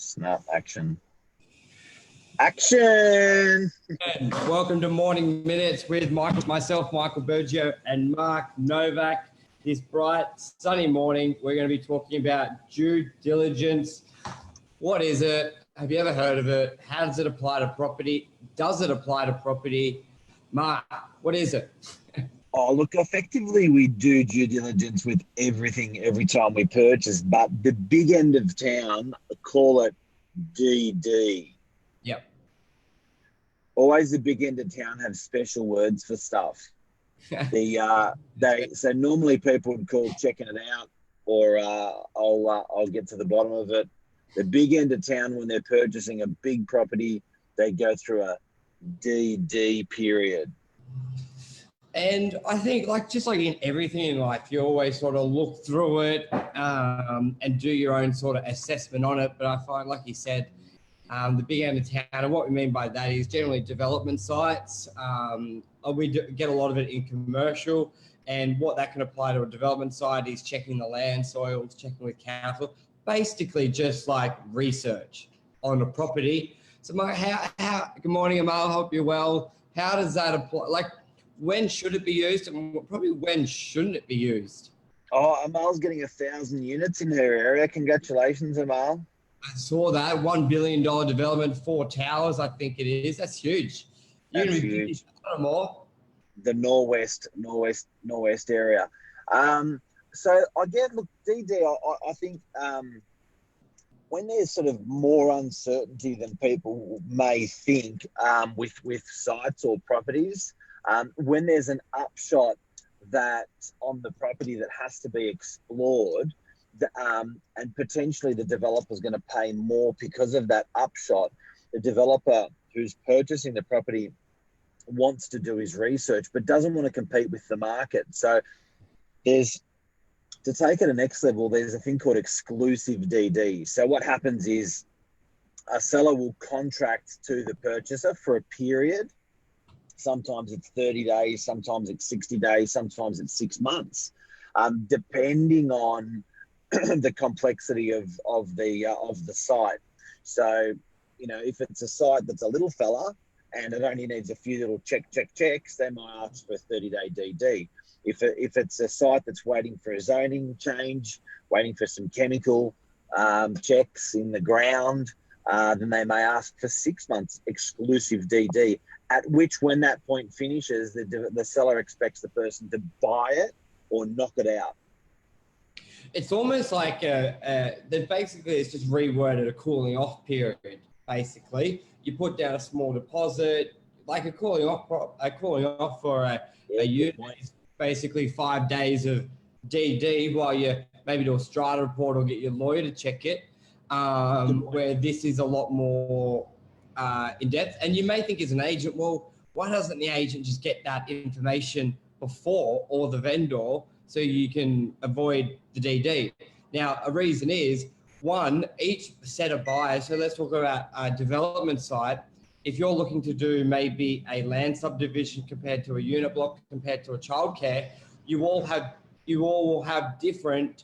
Snap action. Action! And welcome to Morning Minutes with myself, Michael Burgio, and Mark Novak. This bright, sunny morning, we're going to be talking about due diligence. What is it? Have you ever heard of it? How does it apply to property? Does it apply to property? Mark, what is it? Oh, look, effectively, we do due diligence with everything every time we purchase, but the big end of town call it DD. Yep. Always the big end of town have special words for stuff. So normally people would call checking it out, or I'll get to the bottom of it. The big end of town, when they're purchasing a big property, they go through a DD period. And I think, just like in everything in life, you always sort of look through it and do your own sort of assessment on it. But I find, like you said, the big end of town, and what we mean by that is generally development sites. We get a lot of it in commercial, and what that can apply to a development site is checking the land soils, checking with council, basically just like research on a property. So, Mark, good morning, Amal. Hope you're well. How does that apply? When should it be used, and probably when shouldn't it be used? Oh, Amal's getting 1,000 units in her area. Congratulations, Amal. I saw that $1 billion development, 4 towers. I think it is. That's huge. You're going to be huge. More. The northwest area. So again, look, DD. I think when there's sort of more uncertainty than people may think with sites or properties. When there's an upshot that on the property that has to be explored, and potentially the developer is going to pay more because of that upshot, the developer who's purchasing the property wants to do his research but doesn't want to compete with the market. So to take it to the next level, there's a thing called exclusive DD. So what happens is a seller will contract to the purchaser for a period. Sometimes it's 30 days, sometimes it's 60 days, sometimes it's 6 months, depending on the complexity of the site. So, if it's a site that's a little fella and it only needs a few little checks, they might ask for a 30-day DD. If it's a site that's waiting for a zoning change, waiting for some chemical checks in the ground, then they may ask for 6 months exclusive DD, at which, when that point finishes, the seller expects the person to buy it or knock it out. It's almost like basically it's just reworded a cooling off period. Basically, you put down a small deposit, like a cooling off for a unit is basically 5 days of DD while you maybe do a strata report or get your lawyer to check it. Where this is a lot more in depth. And you may think as an agent, well, why doesn't the agent just get that information before, or the vendor, so you can avoid the DD? Now, a reason is, one, each set of buyers, so let's talk about a development site. If you're looking to do maybe a land subdivision compared to a unit block, compared to a childcare, you all will have different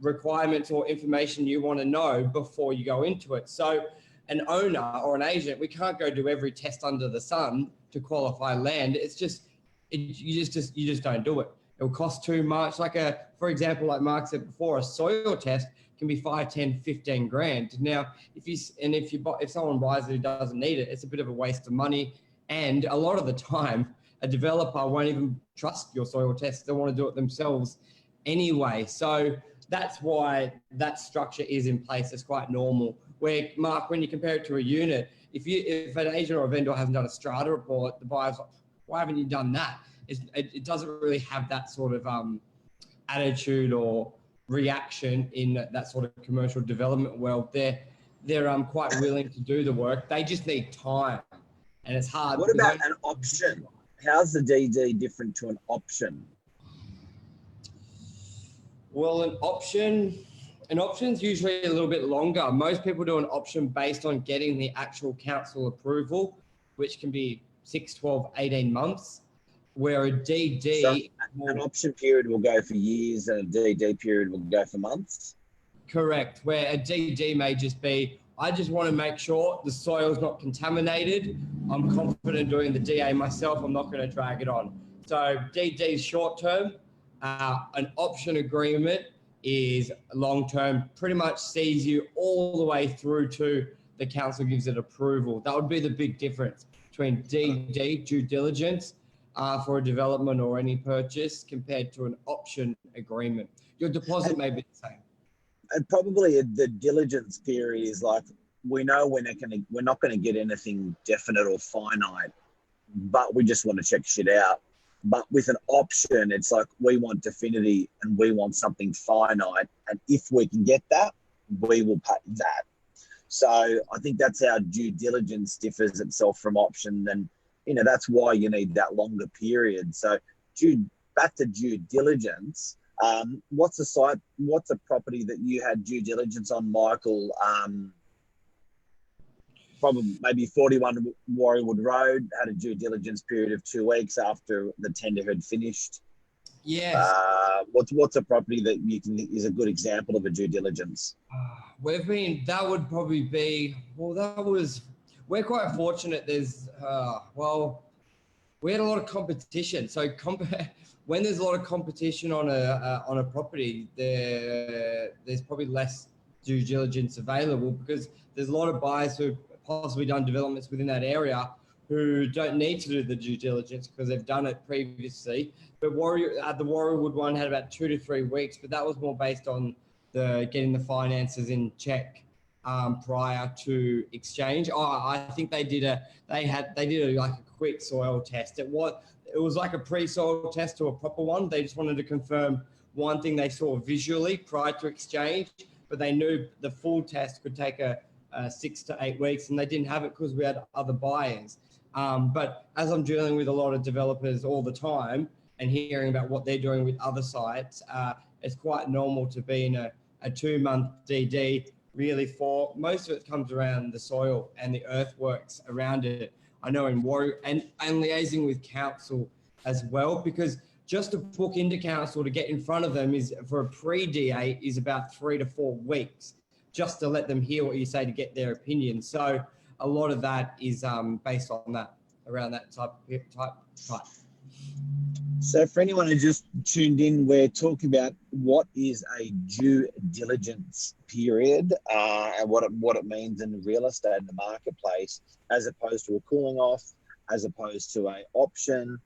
requirements or information you want to know before you go into it. So an owner or an agent, we can't go do every test under the sun to qualify land. It's you just don't do it. It'll cost too much. For example, like Mark said before, a soil test can be 5, 10, 15 grand. Now, if someone buys it who doesn't need it, it's a bit of a waste of money. And a lot of the time, a developer won't even trust your soil test. They want to do it themselves anyway. So that's why that structure is in place. It's quite normal. Where, Mark, when you compare it to a unit, if an agent or a vendor hasn't done a strata report, the buyer's like, why haven't you done that? It doesn't really have that sort of attitude or reaction in that sort of commercial development world. They're quite willing to do the work. They just need time, and it's hard. What about an option? How's the DD different to an option? Well, an option's usually a little bit longer. Most people do an option based on getting the actual council approval, which can be 6, 12, 18 months, where a DD... So an option period will go for years and a DD period will go for months? Correct. Where a DD may just be, I just want to make sure the soil's not contaminated. I'm confident doing the DA myself. I'm not going to drag it on. So DD is short term. An option agreement is long term, pretty much sees you all the way through to the council gives it approval. That would be the big difference between DD, due diligence, for a development or any purchase compared to an option agreement. Your deposit may be the same. And probably the diligence period is like, we know we're not going to get anything definite or finite, but we just want to check shit out. But with an option, it's like we want definity and we want something finite. And if we can get that, we will pay that. So I think that's how due diligence differs itself from option. And, that's why you need that longer period. So back to due diligence, what's a property that you had due diligence on, Michael? Probably maybe 41 Warriewood Road had a due diligence period of 2 weeks after the tender had finished. Yes. What's a property that is a good example of a due diligence? That would probably be, we're quite fortunate. There's, we had a lot of competition. So when there's a lot of competition on a property, there's probably less due diligence available because there's a lot of buyers who've possibly done developments within that area who don't need to do the due diligence because they've done it previously. But the Warriewood one had about 2 to 3 weeks, but that was more based on getting the finances in check prior to exchange. I think they did like a quick soil test. It was like a pre-soil test to a proper one. They just wanted to confirm one thing they saw visually prior to exchange, but they knew the full test could take 6 to 8 weeks, and they didn't have it because we had other buyers. But as I'm dealing with a lot of developers all the time and hearing about what they're doing with other sites, it's quite normal to be in a 2-month DD. Really, for most of it comes around the soil and the earthworks around it. I know in Warrior and liaising with council as well, because just to book into council to get in front of them is for a pre-DA is about 3 to 4 weeks, just to let them hear what you say to get their opinion. So a lot of that is based on that, around that type. So for anyone who just tuned in, we're talking about what is a due diligence period and what it means in real estate in the marketplace, as opposed to a cooling off, as opposed to a option.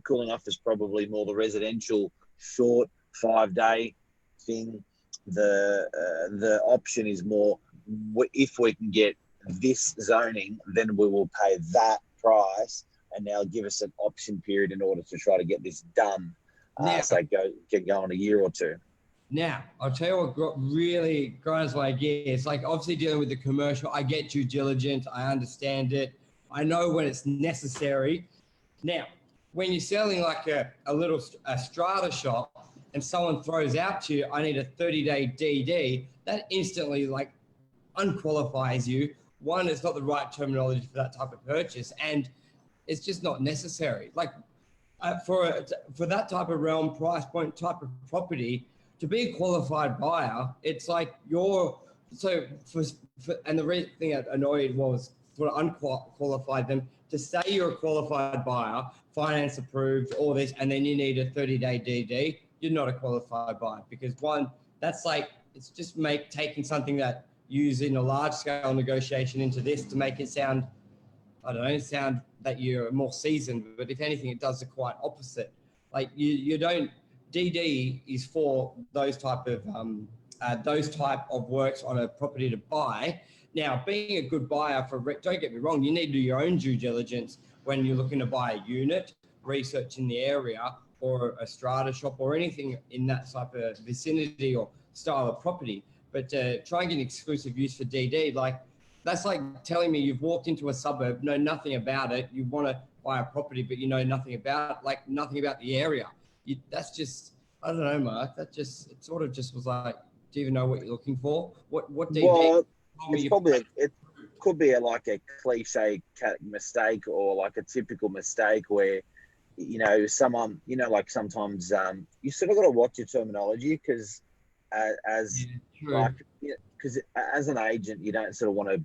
Cooling off is probably more the residential short 5-day thing. The option is more, if we can get this zoning, then we will pay that price, and now give us an option period in order to try to get this done. So get going a year or two. Now, I'll tell you what really grinds my gears. Like, obviously dealing with the commercial, I get due diligence, I understand it, I know when it's necessary. Now, when you're selling like a strata shop and someone throws out to you, I need a 30-day DD, that instantly like unqualifies you. One, it's not the right terminology for that type of purchase, and it's just not necessary. Like for that type of realm, price point type of property, to be a qualified buyer, it's like and the reason thing that annoyed was for unqualified them to say you're a qualified buyer, finance approved, all this, and then you need a 30-day DD, you're not a qualified buyer, because one, that's like, it's just taking something that using a large scale negotiation into this to make it sound, I don't know, sound that you're more seasoned, but if anything, it does the quite opposite. Like you don't, DD is for those type of works on a property to buy. Now, being a good buyer don't get me wrong, you need to do your own due diligence when you're looking to buy a unit, research in the area, or a strata shop, or anything in that type of vicinity or style of property. But try and get an exclusive use for DD, that's like telling me you've walked into a suburb, know nothing about it, you want to buy a property, but you know nothing about the area. That's just, I don't know, Mark. It sort of just was like, do you even know what you're looking for? What DD? Well, it could be like a cliche mistake, or like a typical mistake where, someone, like sometimes you sort of got to watch your terminology, because as Yeah, true. like, because as an agent, you don't sort of want to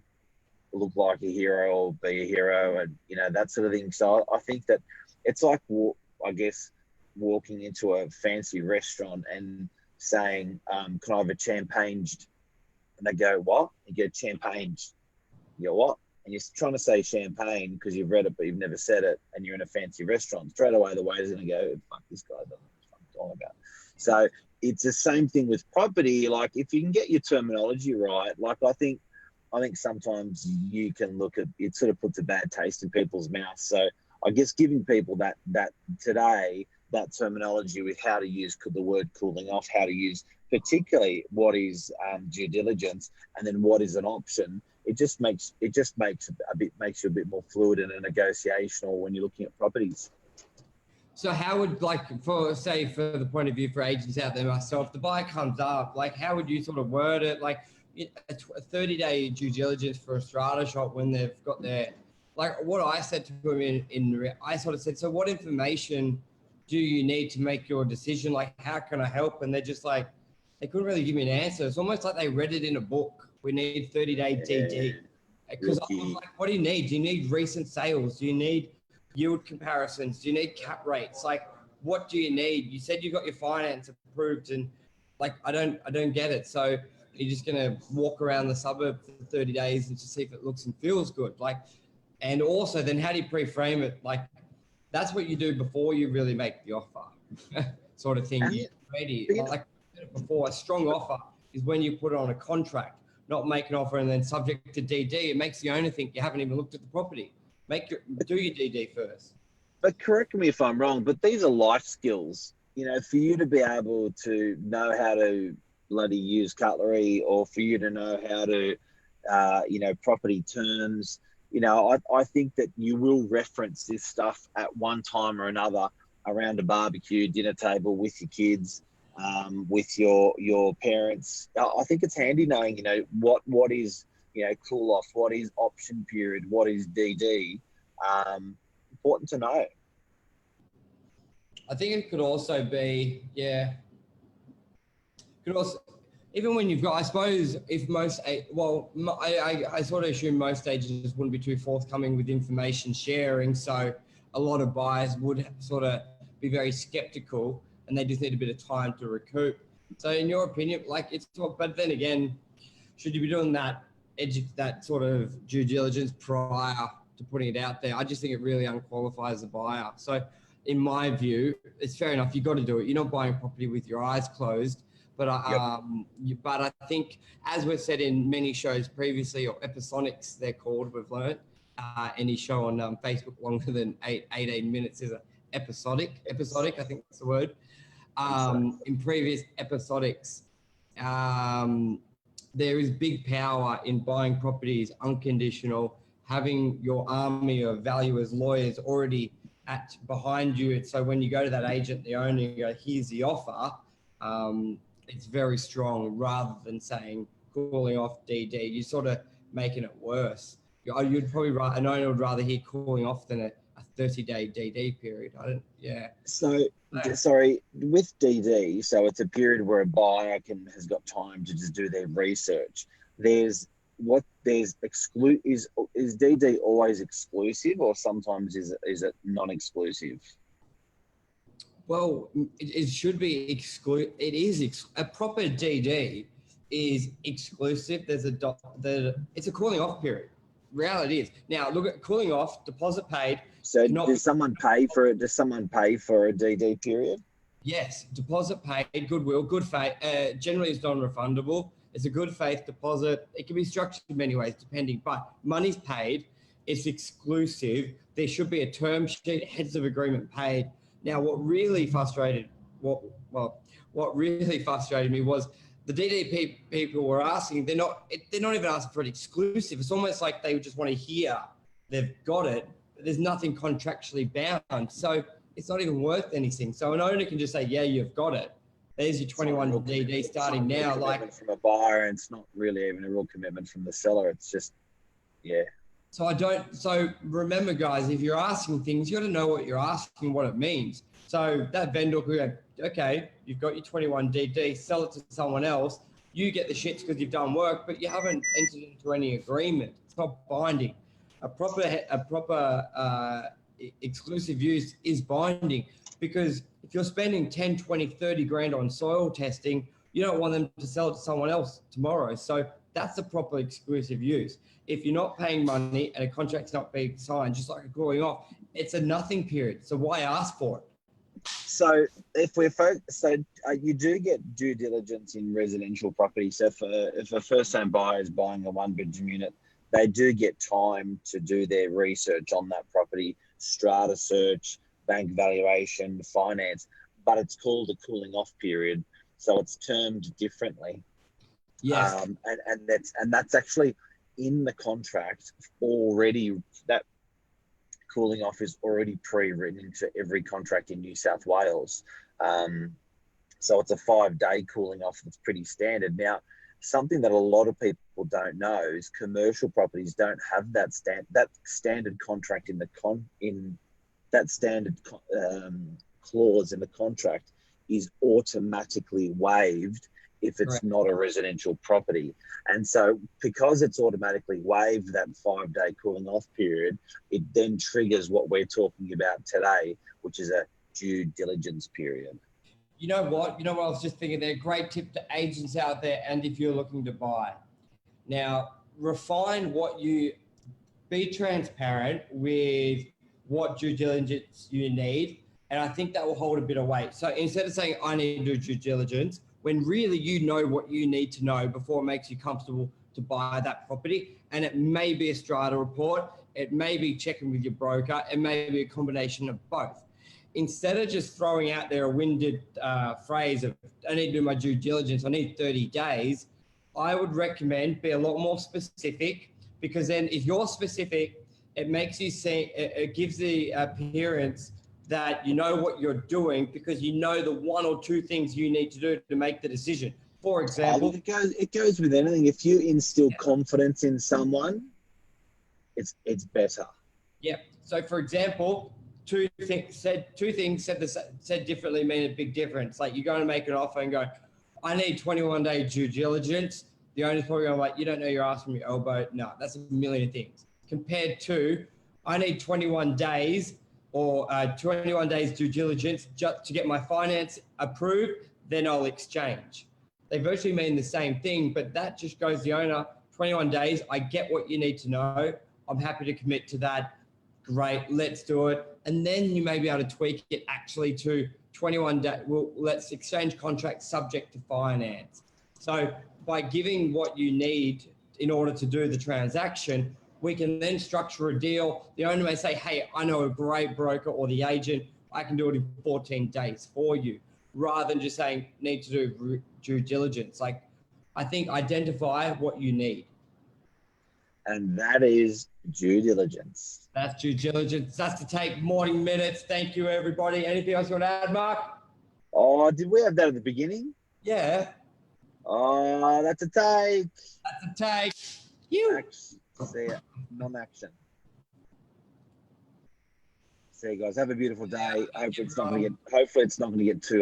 look like a hero or be a hero, and that sort of thing. So I think that it's like, I guess, walking into a fancy restaurant and saying, "Can I have a champagne?" And they go, "What?" You get champagne. You go, "What?" And you're trying to say champagne because you've read it, but you've never said it, and you're in a fancy restaurant. Straight away, the waiter's going to go, "Fuck, this guy doesn't know what I'm talking about." So it's the same thing with property. Like, if you can get your terminology right, like I think sometimes you can look at it, sort of puts a bad taste in people's mouths. So I guess giving people that today, that terminology with how to use the word cooling off, how to use particularly what is due diligence, and then what is an option. It just makes you a bit more fluid in a negotiation or when you're looking at properties. So how would, like, for the point of view for agents out there, myself, the buyer comes up, like, how would you sort of word it? Like, a 30-day due diligence for a strata shop when they've got their, like, what I said to them I sort of said, so what information do you need to make your decision? Like, how can I help? And they're just like, they couldn't really give me an answer. It's almost like they read it in a book. We need 30-day DD. Because I'm like, what do you need? Do you need recent sales? Do you need yield comparisons? Do you need cap rates? Like, what do you need? You said you got your finance approved, and like, I don't get it. So you're just gonna walk around the suburb for 30 days and just see if it looks and feels good. Like, and also then how do you pre-frame it? Like, that's what you do before you really make the offer, sort of thing. You ready, like I said before, a strong offer is when you put it on a contract, not make an offer and then subject to DD. It makes the owner think you haven't even looked at the property. Do your DD first. But correct me if I'm wrong, but these are life skills. For you to be able to know how to bloody use cutlery, or for you to know how to, property terms. I think that you will reference this stuff at one time or another around a barbecue, dinner table with your kids, with your parents. I think it's handy knowing, what is, cool off, what is option period, what is DD. Important to know. I think it could also be, could also, even when you've got, I suppose, if I sort of assume most agents wouldn't be too forthcoming with information sharing. So a lot of buyers would sort of be very skeptical, and they just need a bit of time to recoup. So in your opinion, like, but then again, should you be doing that sort of due diligence prior to putting it out there? I just think it really unqualifies the buyer. So in my view, it's fair enough. You've got to do it. You're not buying property with your eyes closed. But but I think, as we've said in many shows previously, or episodics they're called, we've learned, any show on Facebook longer than 18 minutes is an episodic. Episodic, I think that's the word. In previous episodics, there is big power in buying properties unconditional, having your army of valuers, lawyers already behind you. So when you go to that agent, the owner, you go, here's the offer. It's very strong, rather than saying cooling off DD. You're sort of making it worse. You'd probably an owner would rather hear cooling off than a 30-day DD period. So, sorry, with DD, so it's a period where a buyer has got time to just do their research. Is DD always exclusive, or sometimes is it non-exclusive? Well, it should be exclusive. It is a proper DD is exclusive. It's a cooling off period. Reality is, now look at cooling off, deposit paid. So does someone pay for it? Does someone pay for a DD period? Yes, deposit paid, goodwill, good faith. Generally, it's non-refundable. It's a good faith deposit. It can be structured in many ways, depending. But money's paid. It's exclusive. There should be a term sheet, heads of agreement paid. Now, what really frustrated me was the DD people were asking. They're not even asking for an exclusive. It's almost like they just want to hear they've got it, but there's nothing contractually bound. So it's not even worth anything. So an owner can just say, yeah, you've got it. There's your 21 DD starting now. Like, from a buyer, and it's not really even a real commitment from the seller. It's just, yeah. So remember, guys, if you're asking things, you got to know what you're asking, what it means. So that vendor could go, okay, you've got your 21DD, sell it to someone else. You get the shits because you've done work, but you haven't entered into any agreement. It's not binding. A proper exclusive use is binding, because if you're spending 10, 20, 30 grand on soil testing, you don't want them to sell it to someone else tomorrow. So that's a proper exclusive use. If you're not paying money and a contract's not being signed, just like a calling off, it's a nothing period. So why ask for it? So if we're you do get due diligence in residential property. So if a first-time buyer is buying a one-bedroom unit, they do get time to do their research on that property, strata search, bank valuation, finance, but it's called a cooling off period. So it's termed differently. Yes. And that's actually in the contract already. That cooling off is already pre-written into every contract in New South Wales. So it's a 5-day cooling off that's pretty standard. Now, something that a lot of people don't know is commercial properties don't have that standard contract in that standard clause in the contract is automatically waived if it's not a residential property. And so because it's automatically waived, that 5-day cooling off period, it then triggers what we're talking about today, which is a due diligence period. You know what? I was just thinking there. Great tip to agents out there, and if you're looking to buy. Now, be transparent with what due diligence you need, and I think that will hold a bit of weight. So instead of saying, I need to do due diligence, when really you know what you need to know before it makes you comfortable to buy that property, and it may be a strata report, it may be checking with your broker, it may be a combination of both. Instead of just throwing out there a winded phrase of, I need to do my due diligence, I need 30 days, I would recommend be a lot more specific, because then if you're specific, it makes you see, it gives the appearance that you know what you're doing, because you know the 1 or 2 things you need to do to make the decision. For example, it goes with anything. If you instill confidence in someone, it's better. Yeah. So for example, two things said differently mean a big difference. Like, you're going to make an offer and go, I need 21-day due diligence. The owner's probably going like, you don't know your ass from your elbow. No, that's a million things. Compared to, I need 21 days or 21 days due diligence just to get my finance approved, then I'll exchange. They virtually mean the same thing, but that just goes the owner, 21 days, I get what you need to know. I'm happy to commit to that. Great, let's do it. And then you may be able to tweak it actually to 21 days. Well, let's exchange contracts subject to finance. So by giving what you need in order to do the transaction, we can then structure a deal. The owner may say, hey, I know a great broker, or the agent, I can do it in 14 days for you, rather than just saying, need to do due diligence. Like, I think identify what you need. And that is due diligence. That's due diligence. That's to take morning minutes. Thank you, everybody. Anything else you want to add, Mark? Oh, did we have that at the beginning? Yeah. Oh, that's a take. That's a take. You. See ya. Non-action. See you guys. Have a beautiful day. Hopefully it's not going to get too